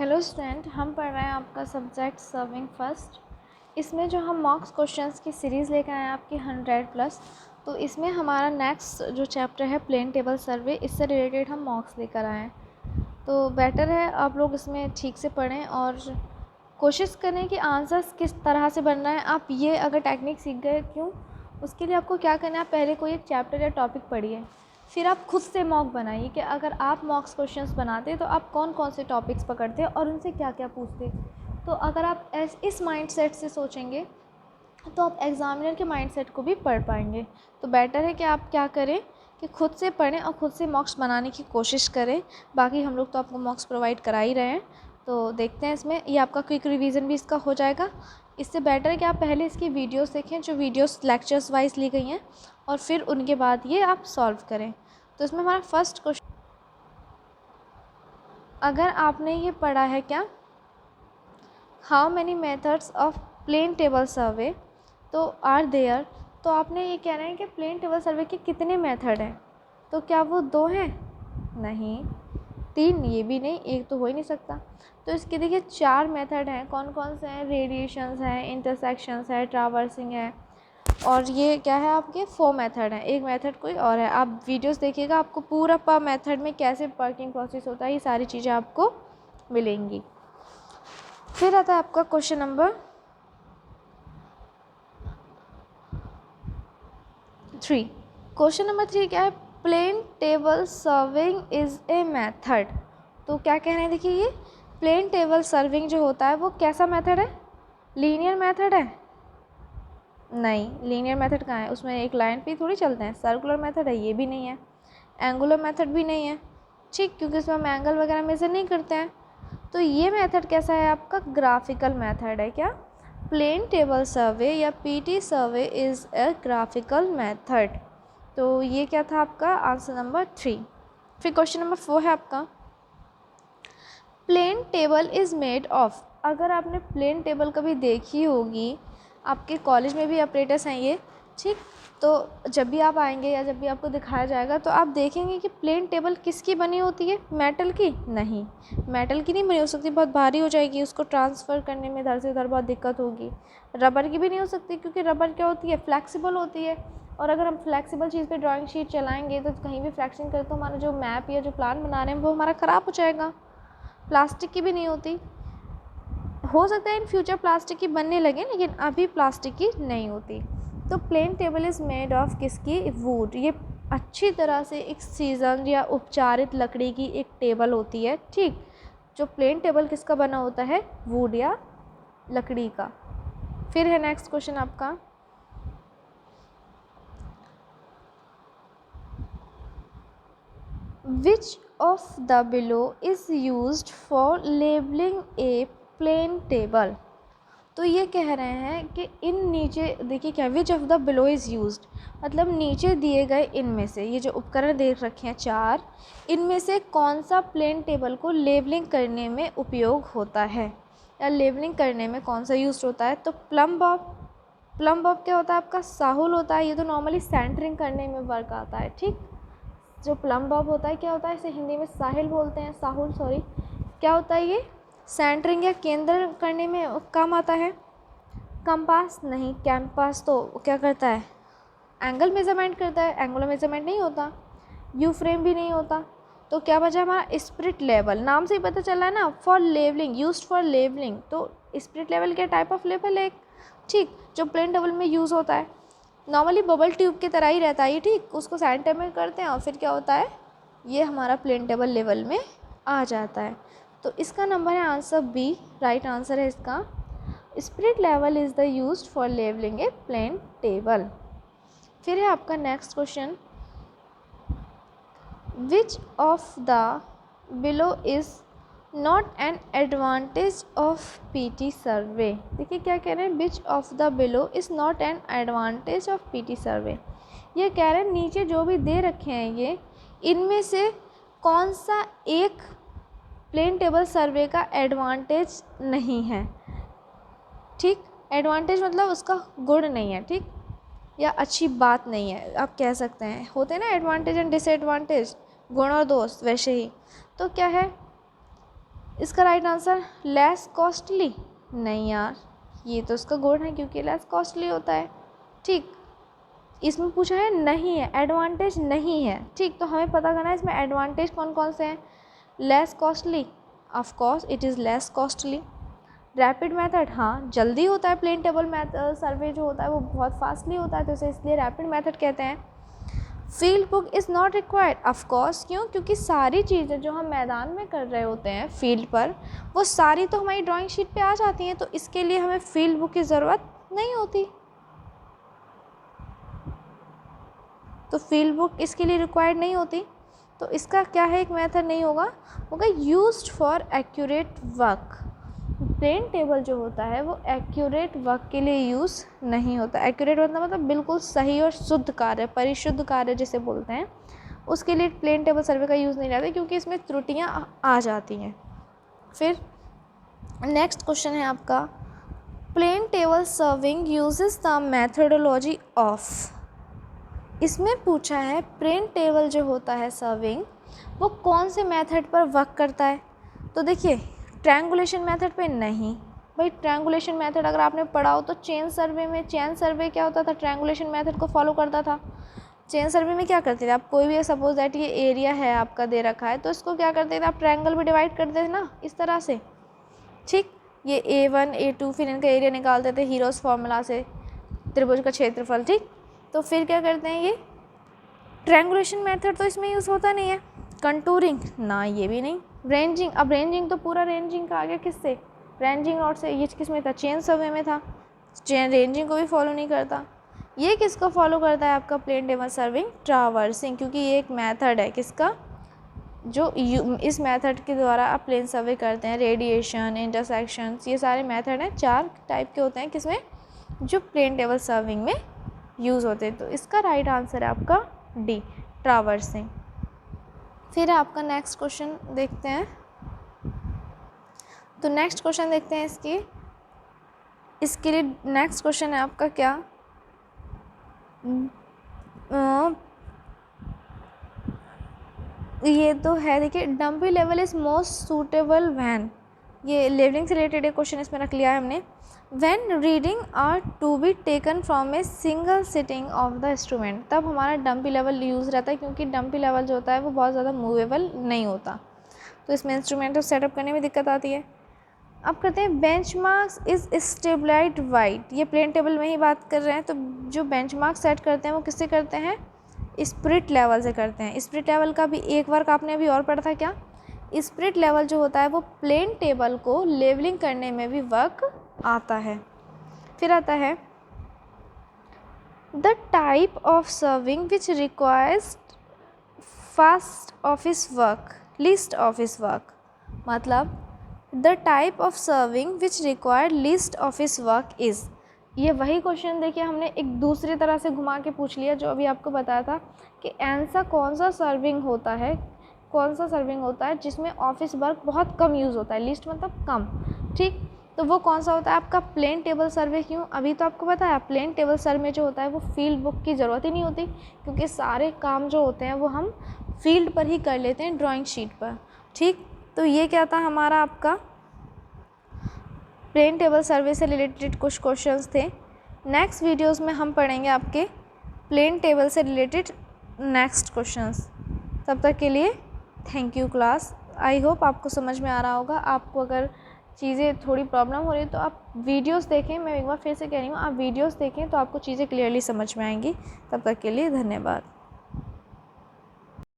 Hello student, हम पढ़ रहे हैं आपका सब्जेक्ट सर्विंग फर्स्ट। इसमें जो हम मॉक्स क्वेश्चंस की सीरीज़ लेकर आए हैं आपकी 100+, तो इसमें हमारा नेक्स्ट जो चैप्टर है प्लेन टेबल सर्वे, इससे रिलेटेड हम मॉक्स लेकर आए हैं। तो बेटर है आप लोग इसमें ठीक से पढ़ें और कोशिश करें कि आंसर्स किस तरह से बन रहे हैं। आप ये अगर टेक्निक सीख गए, क्यों, उसके लिए आपको क्या करना है, आप पहले कोई एक चैप्टर या टॉपिक पढ़िए, फिर आप खुद से मॉक बनाइए कि अगर आप मॉक्स क्वेश्चंस बनाते तो आप कौन कौन से टॉपिक्स पकड़ते और उनसे क्या क्या पूछते। तो अगर आप इस माइंडसेट से सोचेंगे तो आप एग्ज़ामिनर के माइंडसेट को भी पढ़ पाएंगे। तो बेटर है कि आप क्या करें कि खुद से पढ़ें और ख़ुद से मॉक्स बनाने की कोशिश करें। बाकी हम लोग तो आपको मॉक्स प्रोवाइड करा ही रहे हैं, तो देखते हैं इसमें ये आपका क्विक रिवीजन भी इसका हो जाएगा। इससे बेटर है कि आप पहले इसकी वीडियोस देखें, जो वीडियोस लेक्चर्स वाइज ली गई हैं, और फिर उनके बाद ये आप सॉल्व करें। तो इसमें हमारा फर्स्ट क्वेश्चन, अगर आपने ये पढ़ा है क्या, how many methods of plane table survey तो आर देयर, तो आपने ये कहना है कि प्लेन टेबल सर्वे के कितने मेथड हैं। तो क्या वो 2 हैं? नहीं। 3? ये भी नहीं, एक तो हो ही नहीं सकता। तो इसके देखिए 4 मेथड हैं। कौन कौन से हैं? रेडिएशंस हैं, इंटरसेक्शंस है, ट्रावर्सिंग है, और ये क्या है आपके 4 मेथड हैं। एक मेथड कोई और है। आप वीडियोस देखिएगा, आपको पूरा पर मेथड में कैसे वर्किंग प्रोसेस होता है ये सारी चीज़ें आपको मिलेंगी। फिर आता है आपका क्वेश्चन नंबर 3। क्वेश्चन नंबर 3 क्या है? Plane table serving is a method. तो क्या कह रहे हैं, देखिए ये प्लेन टेबल सर्विंग जो होता है वो कैसा मेथड है? लीनियर मेथड है? नहीं, लीनियर मेथड कहाँ है, उसमें एक लाइन पे थोड़ी चलते हैं। सर्कुलर मेथड है? ये भी नहीं है। एंगुलर मेथड भी नहीं है, ठीक, क्योंकि इसमें हम एंगल वगैरह मेजर नहीं करते हैं। तो ये मेथड कैसा है आपका? ग्राफिकल मेथड है। क्या? प्लेन टेबल सर्वे या PT survey is a graphical method. तो ये क्या था आपका आंसर नंबर 3। फिर क्वेश्चन नंबर 4 है आपका, plane table is made of. अगर आपने प्लेन टेबल कभी देखी होगी, आपके कॉलेज में भी ऑपरेटर्स हैं ये, ठीक, तो जब भी आप आएंगे या जब भी आपको दिखाया जाएगा तो आप देखेंगे कि प्लेन टेबल किसकी बनी होती है? मेटल की? नहीं, मेटल की नहीं बनी हो सकती, बहुत भारी हो जाएगी, उसको ट्रांसफ़र करने में इधर से उधर बहुत दिक्कत होगी। रबर की भी नहीं हो सकती, क्योंकि रबर क्या होती है? फ्लैक्सिबल होती है, और अगर हम फ्लैक्सिबल चीज़ पे ड्राइंग शीट चलाएंगे तो कहीं भी फ्लैक्सिंग करें तो हमारा जो मैप या जो प्लान बना रहे हैं वो हमारा ख़राब हो जाएगा। प्लास्टिक की भी नहीं होती। हो सकता है इन फ्यूचर प्लास्टिक की बनने लगे, लेकिन अभी प्लास्टिक की नहीं होती। तो plane table is made of किसकी? वुड। ये अच्छी तरह से एक सीजन या उपचारित लकड़ी की एक टेबल होती है, ठीक। जो प्लेन टेबल किसका बना होता है? वुड या लकड़ी का। फिर है नेक्स्ट क्वेश्चन आपका, which of the below is used for labelling a plane table. तो ये कह रहे हैं कि इन नीचे देखिए क्या, विच of the below is used, मतलब नीचे दिए गए इनमें से, ये जो उपकरण देख रखे हैं 4, इनमें से कौन सा प्लेन टेबल को लेबलिंग करने में उपयोग होता है, या लेबलिंग करने में कौन सा यूज होता है? तो प्लम बॉब। प्लम बॉब क्या होता है आपका? साहुल होता है। ये तो नॉर्मली सेंटरिंग करने में वर्क आता है, ठीक। जो प्लम बॉब होता है क्या होता है? इसे हिंदी में साहिल बोलते हैं, साहुल सॉरी। क्या होता है ये? सेंटरिंग या केंद्र करने में काम आता है। कंपास नहीं, कैंपास तो क्या करता है? एंगल मेजरमेंट करता है, एंगुलर मेजरमेंट नहीं होता। यू फ्रेम भी नहीं होता। तो क्या बचा हमारा? Spirit level. नाम से ही पता चला है ना, for levelling, used for levelling. तो स्पिरिट लेवल क्या टाइप ऑफ लेवल है, ठीक, जो प्लेन टेबल में यूज़ होता है। नॉर्मली बबल ट्यूब की तरह ही रहता है ये, ठीक, उसको सेंटर में करते हैं और फिर क्या होता है, ये हमारा प्लेन टेबल लेवल में आ जाता है। तो इसका नंबर है आंसर बी, राइट आंसर है इसका। Spirit level is the used for levelling a plane table. फिर है आपका next question, which of the below is not an advantage of PT survey. देखिए क्या कह रहे हैं, which of the below is not an advantage of PT survey. ये कह रहे हैं नीचे जो भी दे रखे हैं ये, इनमें से कौन सा एक प्लेन टेबल सर्वे का एडवांटेज नहीं है, ठीक। एडवांटेज मतलब उसका गुण नहीं है, ठीक, या अच्छी बात नहीं है, आप कह सकते हैं। होते हैं ना एडवांटेज एंड डिसएडवांटेज, गुण और दोष, वैसे ही। तो क्या है, इसका राइट आंसर लेस कॉस्टली, नहीं यार, ये तो उसका गुण है क्योंकि लेस कॉस्टली होता है। ठीक, इसमें पूछा है नहीं है, एडवांटेज नहीं है। ठीक, तो हमें पता करना है इसमें एडवांटेज कौन कौन से हैं। Less costly, of course it is less costly. Rapid method, हाँ जल्दी होता है, प्लेन टेबल मेथड सर्वे जो होता है वो बहुत फास्टली होता है, तो इसे इसलिए रैपिड मेथड कहते हैं। Field book is not required, of course क्यों, क्योंकि सारी चीज़ें जो हम मैदान में कर रहे होते हैं फील्ड पर, वो सारी तो हमारी ड्राइंग शीट पे आ जाती हैं, तो इसके लिए हमें फील्ड बुक की ज़रूरत नहीं होती। तो फील्ड बुक इसके लिए रिक्वायर्ड नहीं होती। तो इसका क्या है, एक मेथड नहीं होगा used for accurate work. Plane table जो होता है वो एक्यूरेट वर्क के लिए यूज़ नहीं होता। एक्यूरेट मतलब बिल्कुल सही और शुद्ध कार्य, परिशुद्ध कार्य जिसे बोलते हैं, उसके लिए प्लेन टेबल सर्वे का यूज़ नहीं रहता क्योंकि इसमें त्रुटियां आ जाती हैं। फिर नेक्स्ट क्वेश्चन है आपका, plane table serving uses the methodology of. इसमें पूछा है प्लेन टेबल जो होता है सर्विंग वो कौन से मेथड पर वर्क करता है। तो देखिए, ट्रायंगुलेशन मेथड पे नहीं भाई, ट्रायंगुलेशन मेथड अगर आपने पढ़ा हो तो चेन सर्वे में, चेन सर्वे क्या होता था, ट्रायंगुलेशन मेथड को फॉलो करता था। चेन सर्वे में क्या करते थे आप, कोई भी सपोज दैट ये एरिया है आपका दे रखा है, तो इसको क्या करते थे आप, ट्रायंगल में डिवाइड करते थे ना, इस तरह से। ठीक, ये A1 A2 फिर इनका एरिया निकालते थे हीरोस फार्मूला से, त्रिभुज का क्षेत्रफल। ठीक, तो फिर क्या करते हैं, ये ट्रायंगुलेशन मेथड तो इसमें यूज़ होता नहीं है। कंटूरिंग ना, ये भी नहीं। रेंजिंग, अब रेंजिंग तो पूरा रेंजिंग का आ गया किससे, रेंजिंग नॉट से, ये किस में था, चेन सर्वे में था। चेन रेंजिंग को भी फॉलो नहीं करता। ये किसको फॉलो करता है आपका प्लेन टेबल सर्विंग, ट्रावर्सिंग, क्योंकि ये एक मेथड है किसका, जो इस मेथड के द्वारा आप प्लेन सर्वे करते हैं। रेडिएशन, इंटरसेक्शंस, ये सारे मेथड हैं, 4 टाइप के होते हैं किसमें, जो प्लेन टेबल सर्विंग में यूज़ होते हैं। तो इसका राइट आंसर है आपका डी, ट्रावर्सिंग। फिर आपका नेक्स्ट क्वेश्चन देखते हैं। तो नेक्स्ट क्वेश्चन देखते हैं इसके लिए नेक्स्ट क्वेश्चन है आपका क्या, ये तो है, देखिए dumpy level is most suitable when, ये लेवलिंग से रिलेटेड एक क्वेश्चन इसमें रख लिया है हमने। When reading are to be taken from a single sitting of the instrument, तब हमारा डंपी लेवल यूज़ रहता है, क्योंकि डंपी लेवल जो होता है वो बहुत ज़्यादा मूवेबल नहीं होता, तो इसमें इंस्ट्रूमेंट को सेटअप करने में दिक्कत आती है। अब कहते हैं बेंचमार्क्स इज़ स्टेबलाइज्ड वाइड, ये प्लेन टेबल में ही बात कर रहे हैं, तो जो बेंचमार्क सेट करते हैं वो किससे करते हैं, स्पिरिट लेवल से करते हैं। स्पिरिट लेवल का भी एक वर्क आपने अभी और पढ़ा था क्या, स्पिरिट लेवल जो होता है वो प्लेन टेबल को लेवलिंग करने में भी वर्क आता है। फिर आता है the type of serving which requires fast office work, least office work, मतलब the type of serving which require least office work is, ये वही क्वेश्चन देखिए हमने एक दूसरी तरह से घुमा के पूछ लिया, जो अभी आपको बताया था कि ऐसा कौन सा सर्विंग होता है, कौन सा सर्विंग होता है जिसमें ऑफिस वर्क बहुत कम यूज़ होता है, लिस्ट मतलब कम। ठीक, तो वो कौन सा होता है आपका प्लेन टेबल सर्वे। क्यों, अभी तो आपको पता है प्लेन टेबल सर्वे जो होता है वो फील्ड बुक की ज़रूरत ही नहीं होती, क्योंकि सारे काम जो होते हैं वो हम फील्ड पर ही कर लेते हैं, ड्राइंग शीट पर। ठीक, तो ये क्या था हमारा आपका प्लेन टेबल सर्वे से रिलेटेड कुछ क्वेश्चंस थे। नेक्स्ट वीडियोस में हम पढ़ेंगे आपके प्लेन टेबल से रिलेटेड नेक्स्ट क्वेश्चंस। तब तक के लिए thank you class. I hope आपको समझ में आ रहा होगा। आपको अगर चीज़ें थोड़ी प्रॉब्लम हो रही है तो आप वीडियोस देखें, मैं एक बार फिर से कह रही हूँ, आप वीडियोस देखें तो आपको चीज़ें क्लियरली समझ में आएंगी। तब तक के लिए धन्यवाद।